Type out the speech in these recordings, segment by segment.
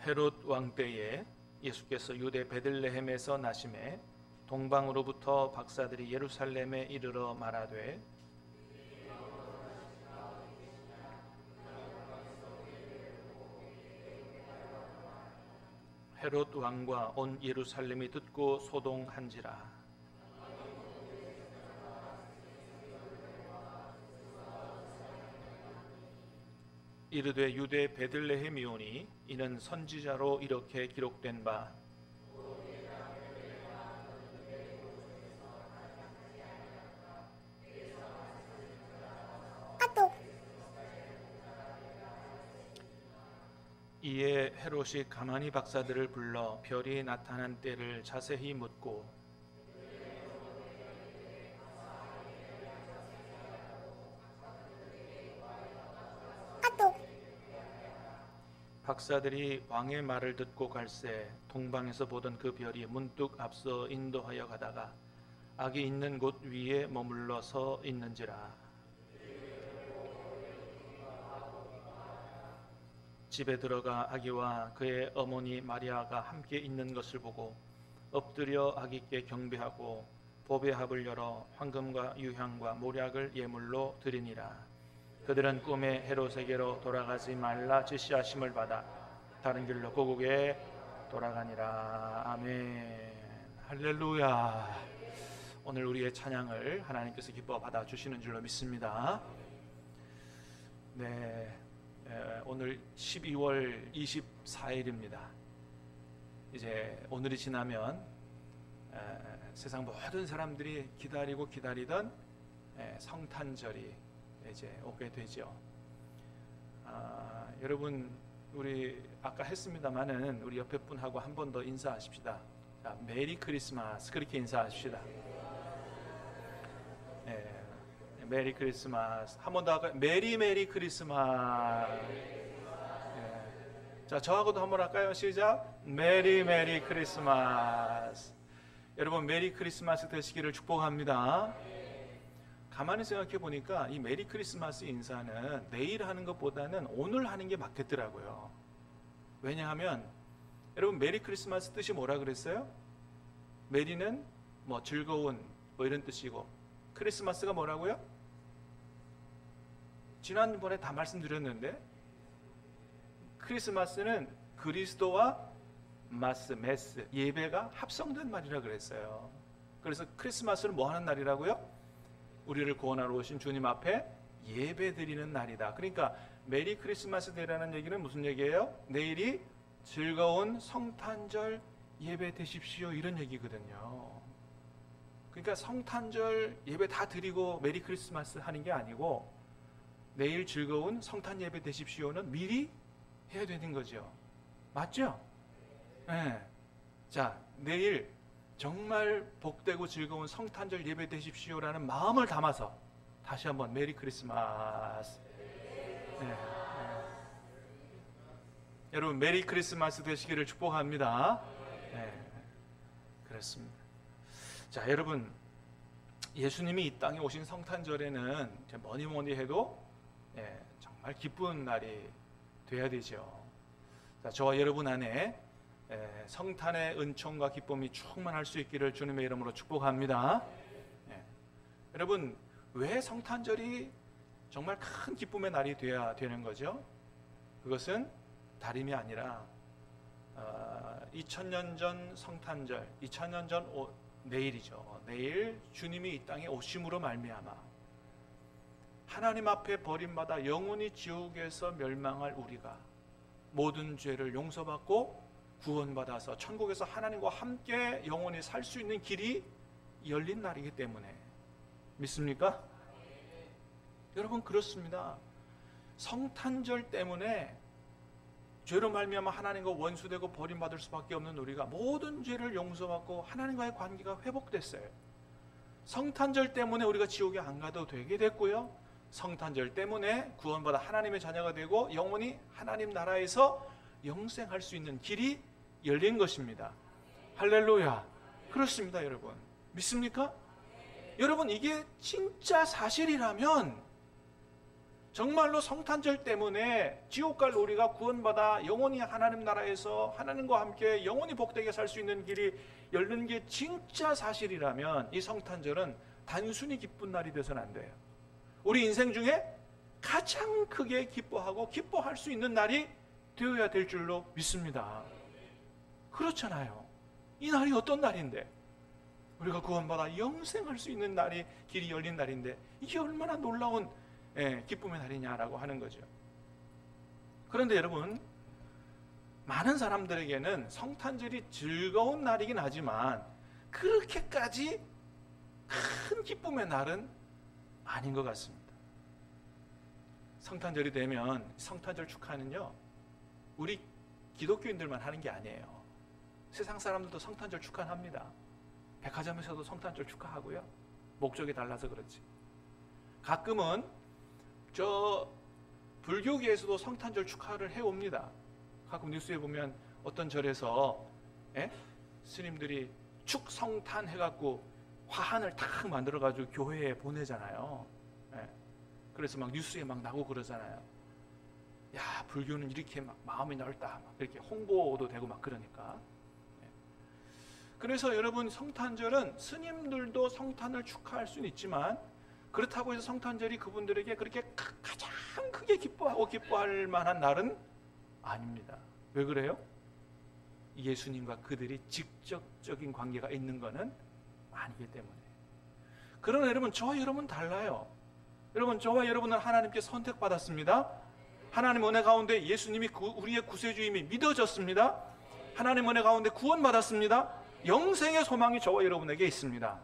헤롯 왕 때에 예수께서 유대 베들레헴에서 나심에 동방으로부터 박사들이 예루살렘에 이르러 말하되 헤롯 왕과 온 예루살렘이 듣고 소동한지라. 이르되 유대 베들레헴이오니 이는 선지자로 이렇게 기록된 바 이에 헤롯이 가만히 박사들을 불러 별이 나타난 때를 자세히 묻고 박사들이 왕의 말을 듣고 갈새 동방에서 보던 그 별이 문득 앞서 인도하여 가다가 아기 있는 곳 위에 머물러 서 있는지라. 집에 들어가 아기와 그의 어머니 마리아가 함께 있는 것을 보고 엎드려 아기께 경배하고 보배 합을 열어 황금과 유향과 모략을 예물로 드리니라. 그들은 꿈에 헤롯에게로 돌아가지 말라 지시하심을 받아 다른 길로 고국에 돌아가니라. 아멘. 할렐루야. 오늘 우리의 찬양을 하나님께서 기뻐 받아주시는 줄로 믿습니다. 네, 오늘 12월 24일입니다. 이제 오늘이 지나면 세상 모든 사람들이 기다리고 기다리던 성탄절이 이제 오게 되죠. 여러분, 우리 아까 했습니다마는 우리 옆에 분하고 한 번 더 인사하십시다. 자, 메리 크리스마스 그렇게 인사하십시다. 네, 메리 크리스마스. 한 번 더 할까요? 메리 크리스마스. 네. 자, 저하고도 한 번 할까요? 시작. 메리 크리스마스. 여러분, 메리 크리스마스 되시기를 축복합니다. 가만히 생각해 보니까 이 메리 크리스마스 인사는 내일 하는 것보다는 오늘 하는 게 맞겠더라고요. 왜냐하면 여러분, 메리 크리스마스 뜻이 뭐라 그랬어요? 메리는 뭐 즐거운 뭐 이런 뜻이고 크리스마스가 뭐라고요? 지난번에 다 말씀드렸는데 크리스마스는 그리스도와 메스 예배가 합성된 말이라 그랬어요. 그래서 크리스마스는 뭐 하는 날이라고요? 우리를 구원하러 오신 주님 앞에 예배 드리는 날이다. 그러니까 메리 크리스마스 데이라는 얘기는 무슨 얘기예요? 내일이 즐거운 성탄절 예배 되십시오 이런 얘기거든요. 그러니까 성탄절 예배 다 드리고 메리 크리스마스 하는 게 아니고 내일 즐거운 성탄 예배 되십시오는 미리 해야 되는 거죠. 맞죠? 네. 자, 내일 정말 복되고 즐거운 성탄절 예배 되십시오라는 마음을 담아서 다시 한번 메리 크리스마스. 네. 여러분, 메리 크리스마스 되시기를 축복합니다. 네. 그렇습니다. 자, 여러분, 예수님이 이 땅에 오신 성탄절에는 뭐니 해도 정말 기쁜 날이 돼야 되죠. 자, 저와 여러분 안에 성탄의 은총과 기쁨이 충만할 수 있기를 주님의 이름으로 축복합니다. 여러분, 왜 성탄절이 정말 큰 기쁨의 날이 돼야 되는 거죠? 그것은 다름이 아니라 2000년 전 성탄절, 2000년 전 내일이죠. 내일 주님이 이 땅에 오심으로 말미암아 하나님 앞에 버림받아 영원히 지옥에서 멸망할 우리가 모든 죄를 용서받고 구원받아서 천국에서 하나님과 함께 영원히 살 수 있는 길이 열린 날이기 때문에 믿습니까? 여러분, 그렇습니다. 성탄절 때문에 죄로 말미암아 하나님과 원수되고 버림받을 수밖에 없는 우리가 모든 죄를 용서받고 하나님과의 관계가 회복됐어요. 성탄절 때문에 우리가 지옥에 안 가도 되게 됐고요, 성탄절 때문에 구원받아 하나님의 자녀가 되고 영원히 하나님 나라에서 영생할 수 있는 길이 열린 것입니다. 할렐루야. 그렇습니다. 여러분, 믿습니까? 여러분, 이게 진짜 사실이라면 정말로 성탄절 때문에 지옥 갈 우리가 구원받아 영원히 하나님 나라에서 하나님과 함께 영원히 복되게 살 수 있는 길이 열린 게 진짜 사실이라면 이 성탄절은 단순히 기쁜 날이 돼서는 안 돼요. 우리 인생 중에 가장 크게 기뻐하고 기뻐할 수 있는 날이 되어야 될 줄로 믿습니다. 그렇잖아요. 이 날이 어떤 날인데, 우리가 구원받아 영생할 수 있는 날이 길이 열린 날인데, 이게 얼마나 놀라운 기쁨의 날이냐라고 하는 거죠. 그런데 여러분, 많은 사람들에게는 성탄절이 즐거운 날이긴 하지만 그렇게까지 큰 기쁨의 날은 아닌 것 같습니다. 성탄절이 되면 성탄절 축하는요, 우리 기독교인들만 하는 게 아니에요. 세상 사람들도 성탄절 축하합니다. 백화점에서도 성탄절 축하하고요. 목적이 달라서 그렇지. 가끔은 저 불교계에서도 성탄절 축하를 해옵니다. 가끔 뉴스에 보면 어떤 절에서 스님들이 축성탄 해갖고 화환을 탁 만들어가지고 교회에 보내잖아요. 그래서 막 뉴스에 막 나고 그러잖아요. 야, 불교는 이렇게 막 마음이 넓다, 막 이렇게 홍보도 되고 막 그러니까. 그래서 여러분, 성탄절은 스님들도 성탄을 축하할 수는 있지만 그렇다고 해서 성탄절이 그분들에게 그렇게 가장 크게 기뻐하고 기뻐할 만한 날은 아닙니다. 왜 그래요? 예수님과 그들이 직접적인 관계가 있는 것은 아니기 때문에. 그러나 여러분, 저와 여러분 달라요. 여러분, 저와 여러분은 하나님께 선택받았습니다. 하나님 은혜 가운데 예수님이 우리의 구세주임이 믿어졌습니다. 하나님 은혜 가운데 구원받았습니다. 영생의 소망이 저와 여러분에게 있습니다.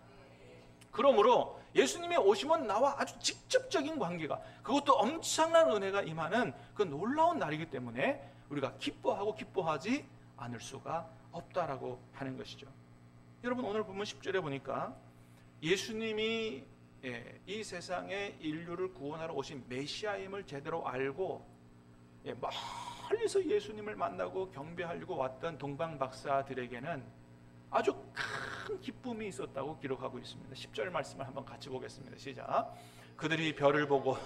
그러므로 예수님의 오심은 나와 아주 직접적인 관계가, 그것도 엄청난 은혜가 임하는 그 놀라운 날이기 때문에 우리가 기뻐하고 기뻐하지 않을 수가 없다라고 하는 것이죠. 여러분, 오늘 보면 10절에 보니까 예수님이 이 세상에 인류를 구원하러 오신 메시아임을 제대로 알고 멀리서 예수님을 만나고 경배하려고 왔던 동방박사들에게는 아주 큰 기쁨이 있었다고 기록하고 있습니다. 10절 말씀을 한번 같이 보겠습니다. 시작. 그들이 별을 보고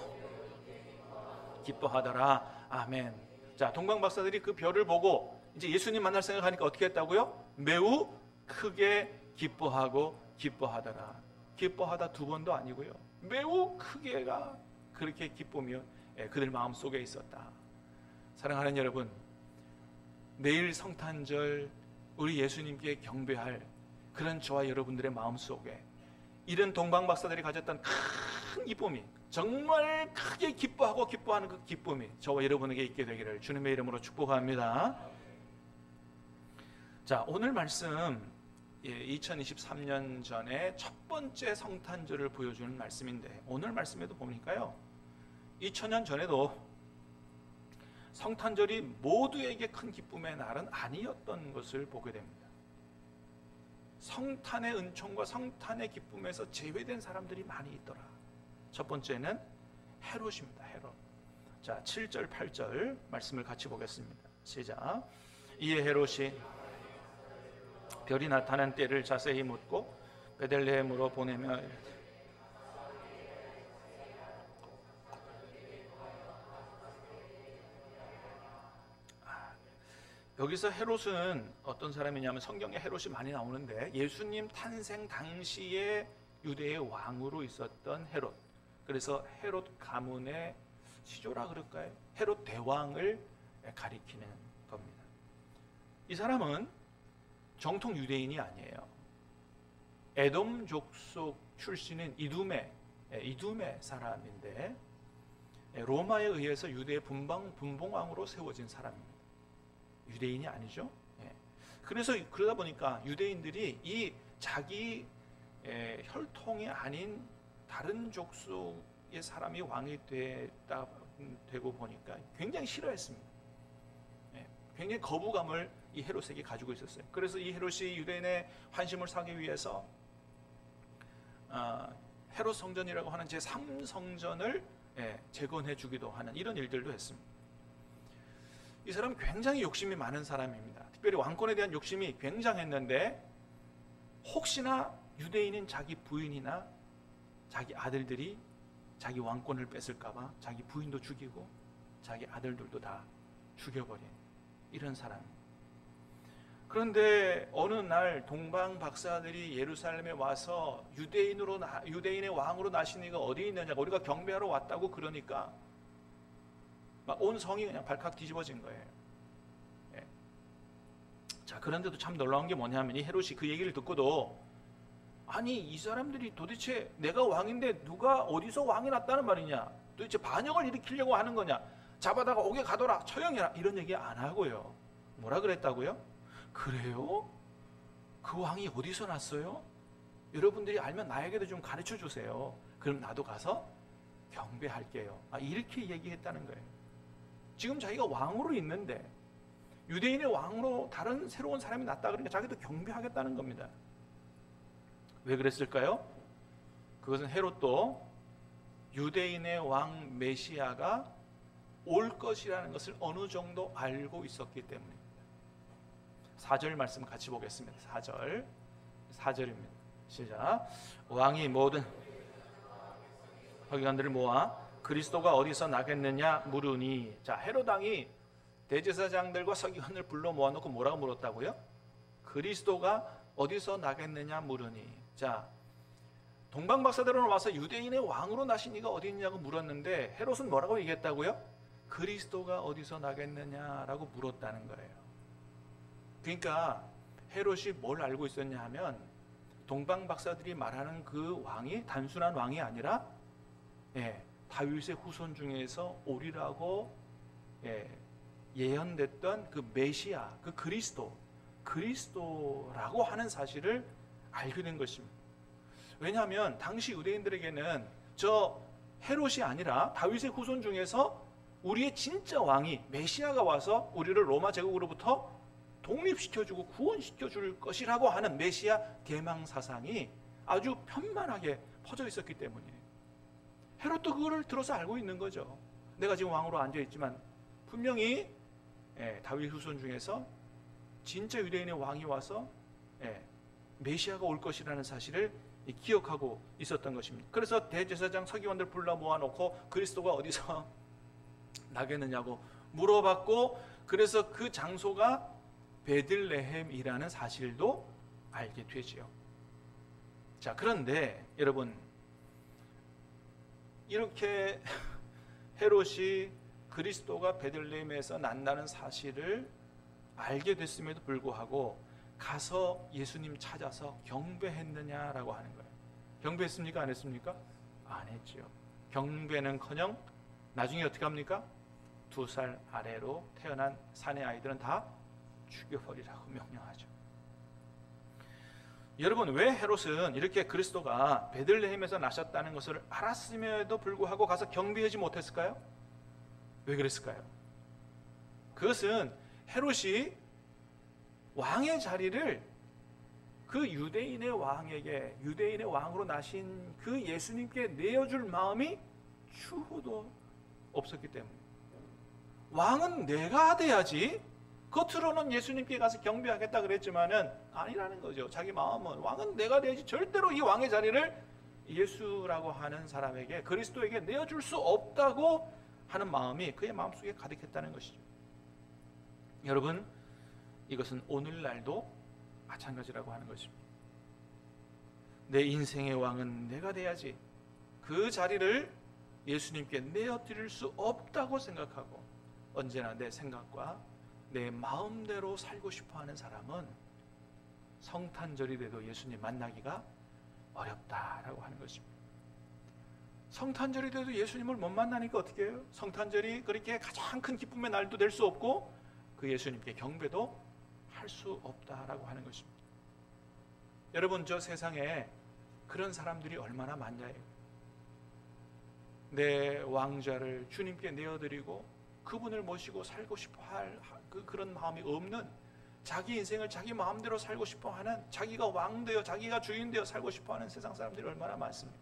기뻐하더라. 아멘. 자, 동방박사들이 그 별을 보고 이제 예수님 만날 생각하니까 어떻게 했다고요? 매우 크게 기뻐하고 기뻐하더라. 기뻐하다 두 번도 아니고요, 매우 크게가 그렇게 기쁨이 그들 마음속에 있었다. 사랑하는 여러분, 내일 성탄절 우리 예수님께 경배할 그런 저와 여러분들의 마음속에 이런 동방박사들이 가졌던 큰 기쁨이, 정말 크게 기뻐하고 기뻐하는 그 기쁨이 저와 여러분에게 있게 되기를 주님의 이름으로 축복합니다. 자, 오늘 말씀 2023년 전에 첫 번째 성탄절을 보여주는 말씀인데, 오늘 말씀에도 보니까요, 2000년 전에도 성탄절이 모두에게 큰 기쁨의 날은 아니었던 것을 보게 됩니다. 성탄의 은총과 성탄의 기쁨에서 제외된 사람들이 많이 있더라. 첫 번째는 헤롯입니다. 헤롯. 자, 7절 8절 말씀을 같이 보겠습니다. 시작. 이에 헤롯이 별이 나타난 때를 자세히 묻고 베들레헴으로 보내며 여기서 헤롯은 어떤 사람이냐면, 성경에 헤롯이 많이 나오는데 예수님 탄생 당시에 유대의 왕으로 있었던 헤롯, 그래서 헤롯 가문의 시조라 그럴까요? 헤롯 대왕을 가리키는 겁니다. 이 사람은 정통 유대인이 아니에요. 에돔 족속 출신인 이두메 사람인데 로마에 의해서 유대의 분봉왕으로 세워진 사람입니다. 유대인이 아니죠. 그래서 그러다 보니까 유대인들이 이 자기 혈통이 아닌 다른 족속의 사람이 왕이 되고 보니까 굉장히 싫어했습니다. 굉장히 거부감을 이 헤롯에게 가지고 있었어요. 그래서 이 헤롯이 유대인의 환심을 사기 위해서 헤롯 성전이라고 하는 제3성전을 재건해 주기도 하는 이런 일들도 했습니다. 이 사람은 굉장히 욕심이 많은 사람입니다. 특별히 왕권에 대한 욕심이 굉장했는데, 혹시나 유대인인 자기 부인이나 자기 아들들이 자기 왕권을 뺏을까봐 자기 부인도 죽이고 자기 아들들도 다 죽여버린 이런 사람. 그런데 어느 날 동방 박사들이 예루살렘에 와서 유대인의 왕으로 나신 이가 어디 있느냐고, 우리가 경배하러 왔다고 그러니까 막 온 성이 그냥 발칵 뒤집어진 거예요. 예. 자, 그런데도 참 놀라운 게 뭐냐면 이 헤롯이 그 얘기를 듣고도, 아니 이 사람들이 도대체 내가 왕인데 누가 어디서 왕이 났다는 말이냐, 도대체 반역을 일으키려고 하는 거냐, 잡아다가 옥에 가둬라, 처형해라, 이런 얘기 안 하고요. 뭐라 그랬다고요? 그래요? 그 왕이 어디서 났어요? 여러분들이 알면 나에게도 좀 가르쳐 주세요. 그럼 나도 가서 경배할게요. 이렇게 얘기했다는 거예요. 지금 자기가 왕으로 있는데 유대인의 왕으로 다른 새로운 사람이 났다 그러니까 자기도 경배하겠다는 겁니다. 왜 그랬을까요? 그것은 헤롯도 유대인의 왕 메시아가 올 것이라는 것을 어느 정도 알고 있었기 때문입니다. 4절 말씀 같이 보겠습니다. 4절입니다. 시작. 왕이 모든 서기관들을 모아 그리스도가 어디서 나겠느냐 물으니. 자, 헤롯 왕이 대제사장들과 서기관을 불러 모아놓고 뭐라고 물었다고요? 그리스도가 어디서 나겠느냐 물으니. 자, 동방 박사들은 와서 유대인의 왕으로 나신 이가 어디 있냐고 물었는데 헤롯은 뭐라고 얘기했다고요? 그리스도가 어디서 나겠느냐라고 물었다는 거예요. 그러니까 헤롯이 뭘 알고 있었냐 하면 동방 박사들이 말하는 그 왕이 단순한 왕이 아니라 다윗의 후손 중에서 오리라고 예언됐던 그 메시아, 그 그리스도라고 하는 사실을 알게 된 것입니다. 왜냐하면 당시 유대인들에게는 저 헤롯이 아니라 다윗의 후손 중에서 우리의 진짜 왕이 메시아가 와서 우리를 로마 제국으로부터 독립시켜주고 구원시켜줄 것이라고 하는 메시아 계망 사상이 아주 편만하게 퍼져 있었기 때문이에요. 헤롯도 그거를 들어서 알고 있는 거죠. 내가 지금 왕으로 앉아있지만 분명히 다윗 후손 중에서 진짜 유대인의 왕이 와서 메시아가 올 것이라는 사실을 기억하고 있었던 것입니다. 그래서 대제사장 서기관들 불러 모아놓고 그리스도가 어디서 나겠느냐고 물어봤고, 그래서 그 장소가 베들레헴이라는 사실도 알게 되지요. 자, 그런데 여러분, 이렇게 헤롯이 그리스도가 베들레헴에서 난다는 사실을 알게 됐음에도 불구하고 가서 예수님 찾아서 경배했느냐라고 하는 거예요. 경배했습니까? 안 했습니까? 안 했지요. 경배는커녕 나중에 어떻게 합니까? 2살 아래로 태어난 사내 아이들은 다 죽여버리라고 명령하죠. 여러분, 왜 헤롯은 이렇게 그리스도가 베들레헴에서 나셨다는 것을 알았음에도 불구하고 가서 경배하지 못했을까요? 왜 그랬을까요? 그것은 헤롯이 왕의 자리를 그 유대인의 왕에게, 유대인의 왕으로 나신 그 예수님께 내어줄 마음이 추호도 없었기 때문입니다. 왕은 내가 돼야지, 겉으로는 예수님께 가서 경배하겠다 그랬지만은 아니라는 거죠. 자기 마음은 왕은 내가 돼야지, 절대로 이 왕의 자리를 예수라고 하는 사람에게, 그리스도에게 내어줄 수 없다고 하는 마음이 그의 마음속에 가득했다는 것이죠. 여러분, 이것은 오늘날도 마찬가지라고 하는 것입니다. 내 인생의 왕은 내가 돼야지, 그 자리를 예수님께 내어드릴 수 없다고 생각하고 언제나 내 생각과 내 마음대로 살고 싶어하는 사람은 성탄절이 돼도 예수님 만나기가 어렵다라고 하는 것입니다. 성탄절이 돼도 예수님을 못 만나니까 어떻게 해요? 성탄절이 그렇게 가장 큰 기쁨의 날도 될 수 없고 그 예수님께 경배도 할 수 없다라고 하는 것입니다. 여러분, 저 세상에 그런 사람들이 얼마나 많냐요. 내 왕좌를 주님께 내어드리고 그분을 모시고 살고 싶어할 그런 마음이 없는, 자기 인생을 자기 마음대로 살고 싶어하는, 자기가 왕되어 자기가 주인되어 살고 싶어하는 세상 사람들이 얼마나 많습니까?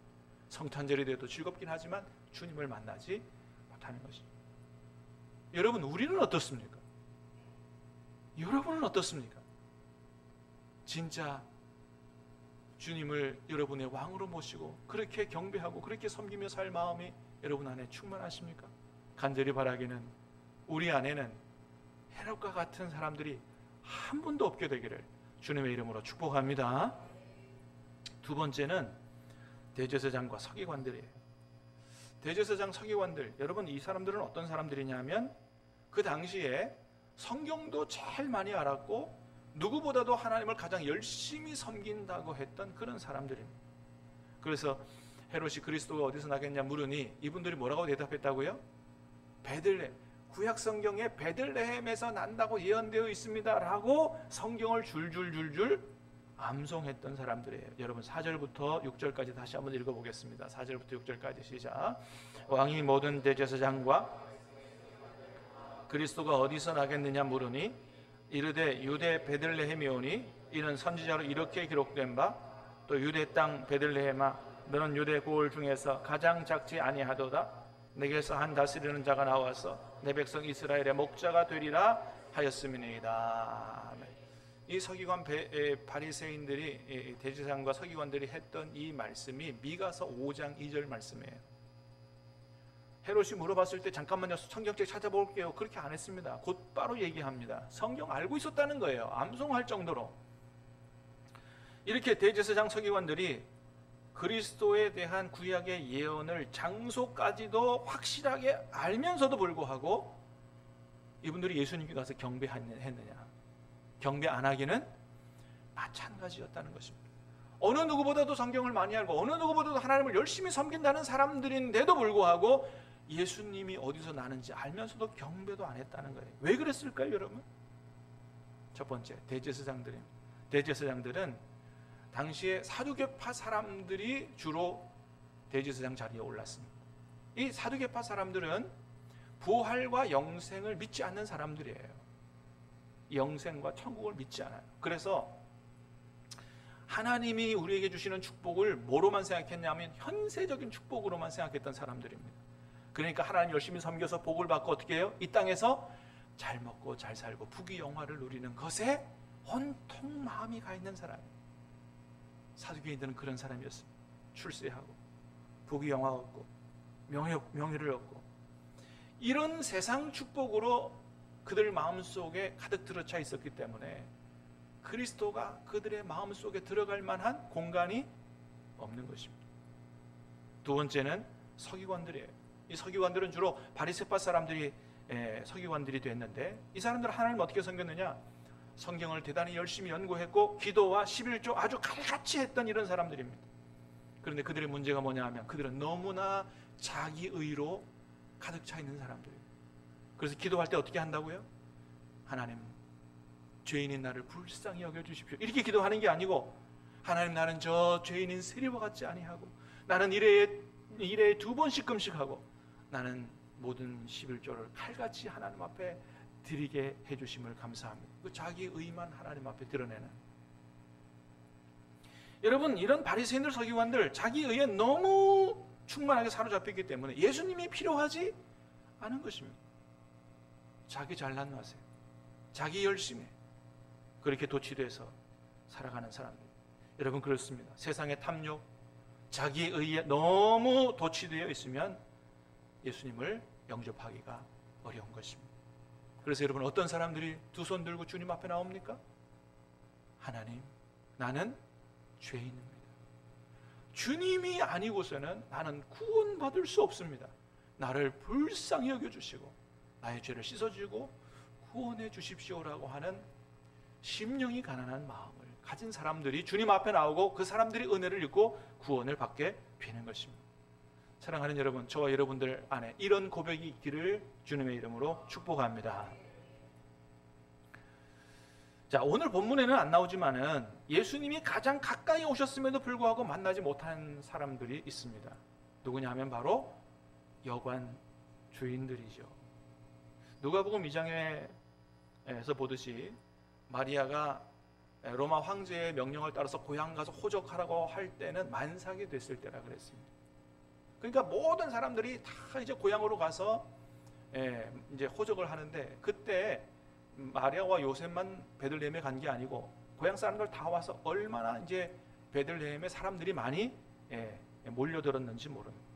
성탄절이 돼도 즐겁긴 하지만 주님을 만나지 못하는 것입니다. 여러분, 우리는 어떻습니까? 여러분은 어떻습니까? 진짜 주님을 여러분의 왕으로 모시고 그렇게 경배하고 그렇게 섬기며 살 마음이 여러분 안에 충만하십니까? 간절히 바라기는 우리 안에는 헤롯과 같은 사람들이 한 분도 없게 되기를 주님의 이름으로 축복합니다. 두 번째는 대제사장과 서기관들이에요. 대제사장 서기관들, 여러분 이 사람들은 어떤 사람들이냐면 그 당시에 성경도 제일 많이 알았고 누구보다도 하나님을 가장 열심히 섬긴다고 했던 그런 사람들입니다. 그래서 헤롯이 그리스도가 어디서 나겠냐 물으니 이분들이 뭐라고 대답했다고요? 베들레헴, 구약 성경에 베들레헴에서 난다고 예언되어 있습니다 라고 성경을 줄줄줄줄 암송했던 사람들이에요. 여러분 4절부터 6절까지 다시 한번 읽어보겠습니다. 4절부터 6절까지 시작. 왕이 모든 대제사장과 그리스도가 어디서 나겠느냐 물으니 이르되 유대 베들레헴이 오니 이는 선지자로 이렇게 기록된 바 또 유대 땅 베들레헴아 너는 유대 고을 중에서 가장 작지 아니하도다. 내게서 한 다스리는 자가 나와서 내 백성 이스라엘의 목자가 되리라 하였음이니이다. 이 서기관 바리새인들이 대제사장과 서기관들이 했던 이 말씀이 미가서 5장 2절 말씀이에요. 헤롯이 물어봤을 때 잠깐만요 성경책 찾아볼게요 그렇게 안 했습니다. 곧바로 얘기합니다. 성경 알고 있었다는 거예요. 암송할 정도로. 이렇게 대제사장 서기관들이 그리스도에 대한 구약의 예언을 장소까지도 확실하게 알면서도 불구하고 이분들이 예수님께 가서 경배했느냐? 경배 안 하기는 마찬가지였다는 것입니다. 어느 누구보다도 성경을 많이 알고 어느 누구보다도 하나님을 열심히 섬긴다는 사람들인데도 불구하고 예수님이 어디서 나는지 알면서도 경배도 안 했다는 거예요. 왜 그랬을까요, 여러분? 첫 번째, 대제사장들은 당시에 사두개파 사람들이 주로 대제사장 자리에 올랐습니다. 이 사두개파 사람들은 부활과 영생을 믿지 않는 사람들이에요. 영생과 천국을 믿지 않아요. 그래서 하나님이 우리에게 주시는 축복을 뭐로만 생각했냐면 현세적인 축복으로만 생각했던 사람들입니다. 그러니까 하나님 열심히 섬겨서 복을 받고 어떻게 해요? 이 땅에서 잘 먹고 잘 살고 부귀영화를 누리는 것에 온통 마음이 가 있는 사람이에요. 사두개인들은 그런 사람이었습니다. 출세하고 부귀영화 얻고 명예를 얻고 이런 세상 축복으로 그들 마음속에 가득 들어차 있었기 때문에 그리스도가 그들의 마음속에 들어갈 만한 공간이 없는 것입니다. 두 번째는 서기관들이에요. 이 서기관들은 주로 바리새파 사람들이 서기관들이 됐는데 이 사람들은 하나님을 어떻게 섬겼느냐? 성경을 대단히 열심히 연구했고 기도와 11조 아주 칼같이 했던 이런 사람들입니다. 그런데 그들의 문제가 뭐냐 하면 그들은 너무나 자기의로 가득 차 있는 사람들이에요. 그래서 기도할 때 어떻게 한다고요? 하나님, 죄인인 나를 불쌍히 여겨주십시오. 이렇게 기도하는 게 아니고 하나님 나는 저 죄인인 세리와 같지 아니하고 나는 일에 2번씩 하고 나는 모든 11조를 칼같이 하나님 앞에 드리게 해주심을 감사합니다. 그 자기 의만 하나님 앞에 드러내는. 여러분 이런 바리새인들 서기관들 자기 의에 너무 충만하게 사로잡혔기 때문에 예수님이 필요하지 않은 것입니다. 자기 잘난 맛에 자기 열심에 그렇게 도취돼서 살아가는 사람들. 여러분 그렇습니다. 세상의 탐욕 자기 의에 너무 도취되어 있으면 예수님을 영접하기가 어려운 것입니다. 그래서 여러분 어떤 사람들이 두 손 들고 주님 앞에 나옵니까? 하나님, 나는 죄인입니다. 주님이 아니고서는 나는 구원받을 수 없습니다. 나를 불쌍히 여겨주시고 나의 죄를 씻어주고 구원해 주십시오라고 하는 심령이 가난한 마음을 가진 사람들이 주님 앞에 나오고 그 사람들이 은혜를 입고 구원을 받게 되는 것입니다. 사랑하는 여러분, 저와 여러분들 안에 이런 고백이 있기를 주님의 이름으로 축복합니다. 자, 오늘 본문에는 안 나오지만은 예수님이 가장 가까이 오셨음에도 불구하고 만나지 못한 사람들이 있습니다. 누구냐 하면 바로 여관 주인들이죠. 누가복음 2장에서 보듯이 마리아가 로마 황제의 명령을 따라서 고향 가서 호적하라고 할 때는 만삭이 됐을 때라 그랬습니다. 그러니까 모든 사람들이 다 이제 고향으로 가서 이제 호적을 하는데 그때 마리아와 요셉만 베들레헴에 간 게 아니고 고향 사람들 다 와서 얼마나 이제 베들레헴에 사람들이 많이 몰려들었는지 모릅니다.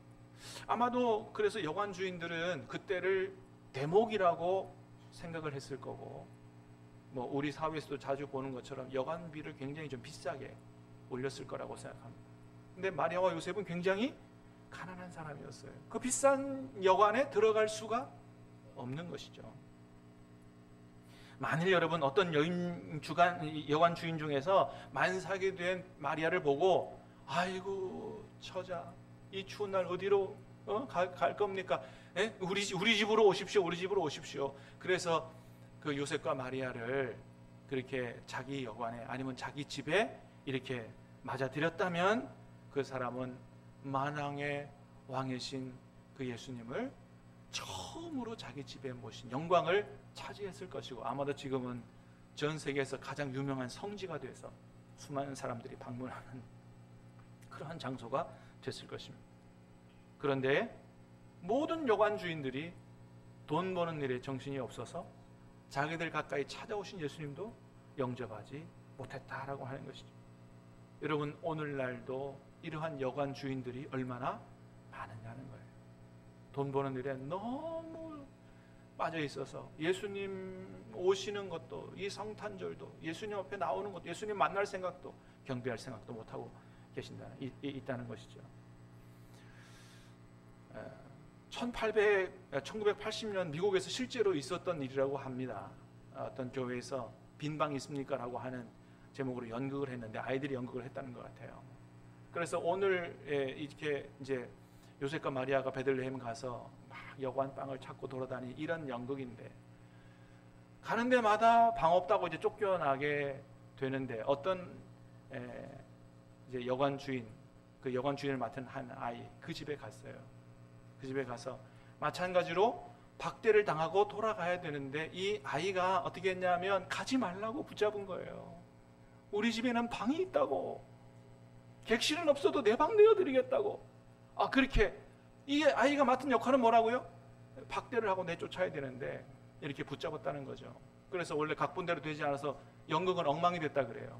아마도 그래서 여관 주인들은 그때를 대목이라고 생각을 했을 거고, 뭐 우리 사회에서도 자주 보는 것처럼 여관비를 굉장히 좀 비싸게 올렸을 거라고 생각합니다. 근데 마리아와 요셉은 굉장히 가난한 사람이었어요. 그 비싼 여관에 들어갈 수가 없는 것이죠. 만일 여러분 어떤 여관 주인 중에서 만삭이 된 마리아를 보고 아이고 처자, 이 추운 날 어디로 갈 겁니까? 우리 집으로 오십시오. 우리 집으로 오십시오. 그래서 그 요셉과 마리아를 그렇게 자기 여관에 아니면 자기 집에 이렇게 맞아들였다면 그 사람은 만왕의 왕이신 그 예수님을 처음으로 자기 집에 모신 영광을 차지했을 것이고, 아마도 지금은 전 세계에서 가장 유명한 성지가 돼서 수많은 사람들이 방문하는 그러한 장소가 됐을 것입니다. 그런데 모든 여관 주인들이 돈 버는 일에 정신이 없어서 자기들 가까이 찾아오신 예수님도 영접하지 못했다라고 하는 것이죠. 여러분, 오늘날도 이러한 여관 주인들이 얼마나 많으냐는 거예요. 돈 버는 일에 너무 빠져 있어서 예수님 오시는 것도, 이 성탄절도, 예수님 앞에 나오는 것도, 예수님 만날 생각도, 경배할 생각도 못하고 있다는 것이죠. 1980년 미국에서 실제로 있었던 일이라고 합니다. 어떤 교회에서 빈방 있습니까? 라고 하는 제목으로 연극을 했는데 아이들이 연극을 했다는 것 같아요. 그래서 오늘 이렇게 이제 요셉과 마리아가 베들레헴 가서 막 여관방을 찾고 돌아다니 이런 연극인데, 가는 데마다 방 없다고 이제 쫓겨나게 되는데 어떤 이제 여관 주인, 그 여관 주인을 맡은 한 아이, 그 집에 갔어요. 그 집에 가서 마찬가지로 박대를 당하고 돌아가야 되는데 이 아이가 어떻게 했냐면 가지 말라고 붙잡은 거예요. 우리 집에는 방이 있다고, 객실은 없어도 내 방 내어드리겠다고. 그렇게 이 아이가 맡은 역할은 뭐라고요? 박대를 하고 내쫓아야 되는데 이렇게 붙잡았다는 거죠. 그래서 원래 각본대로 되지 않아서 연극은 엉망이 됐다 그래요.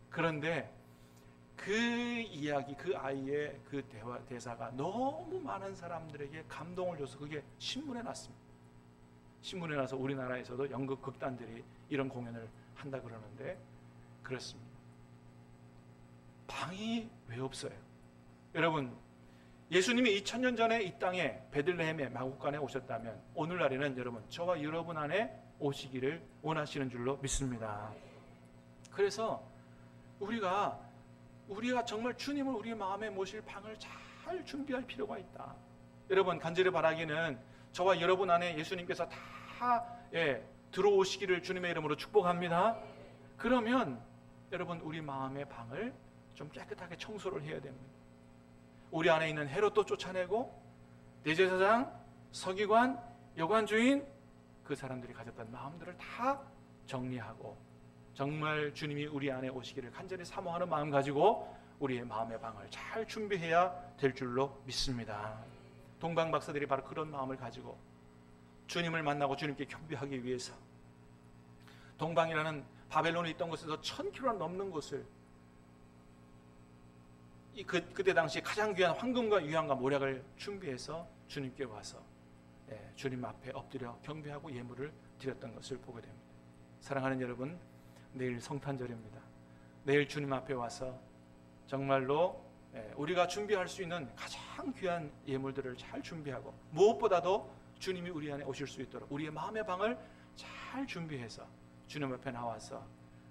그런데 그 이야기, 그 아이의 그 대사가 너무 많은 사람들에게 감동을 줘서 그게 신문에 났습니다. 신문에 나서 우리나라에서도 연극 극단들이 이런 공연을 한다 그러는데 그렇습니다. 방이 왜 없어요? 여러분, 예수님이 2000년 전에 이 땅에 베들레헴의 마구간에 오셨다면 오늘날에는 여러분, 저와 여러분 안에 오시기를 원하시는 줄로 믿습니다. 그래서 우리가 정말 주님을 우리 마음에 모실 방을 잘 준비할 필요가 있다. 여러분, 간절히 바라기는 저와 여러분 안에 예수님께서 다 들어오시기를 주님의 이름으로 축복합니다. 그러면 여러분, 우리 마음의 방을 좀 깨끗하게 청소를 해야 됩니다. 우리 안에 있는 헤롯도 쫓아내고 대제사장, 서기관, 여관주인, 그 사람들이 가졌던 마음들을 다 정리하고 정말 주님이 우리 안에 오시기를 간절히 사모하는 마음 가지고 우리의 마음의 방을 잘 준비해야 될 줄로 믿습니다. 동방 박사들이 바로 그런 마음을 가지고 주님을 만나고 주님께 경배하기 위해서 동방이라는 바벨론에 있던 곳에서 1000km 넘는 곳을 그때 당시 가장 귀한 황금과 유향과 모략을 준비해서 주님께 와서 주님 앞에 엎드려 경배하고 예물을 드렸던 것을 보게 됩니다. 사랑하는 여러분, 내일 성탄절입니다. 내일 주님 앞에 와서 정말로 우리가 준비할 수 있는 가장 귀한 예물들을 잘 준비하고 무엇보다도 주님이 우리 안에 오실 수 있도록 우리의 마음의 방을 잘 준비해서 주님 앞에 나와서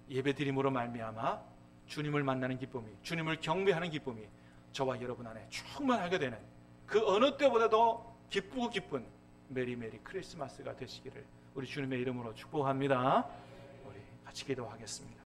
예배드림으로 말미암아 주님을 만나는 기쁨이, 주님을 경배하는 기쁨이 저와 여러분 안에 충만하게 되는 그 어느 때보다도 기쁘고 기쁜 메리 크리스마스가 되시기를 우리 주님의 이름으로 축복합니다. 우리 같이 기도하겠습니다.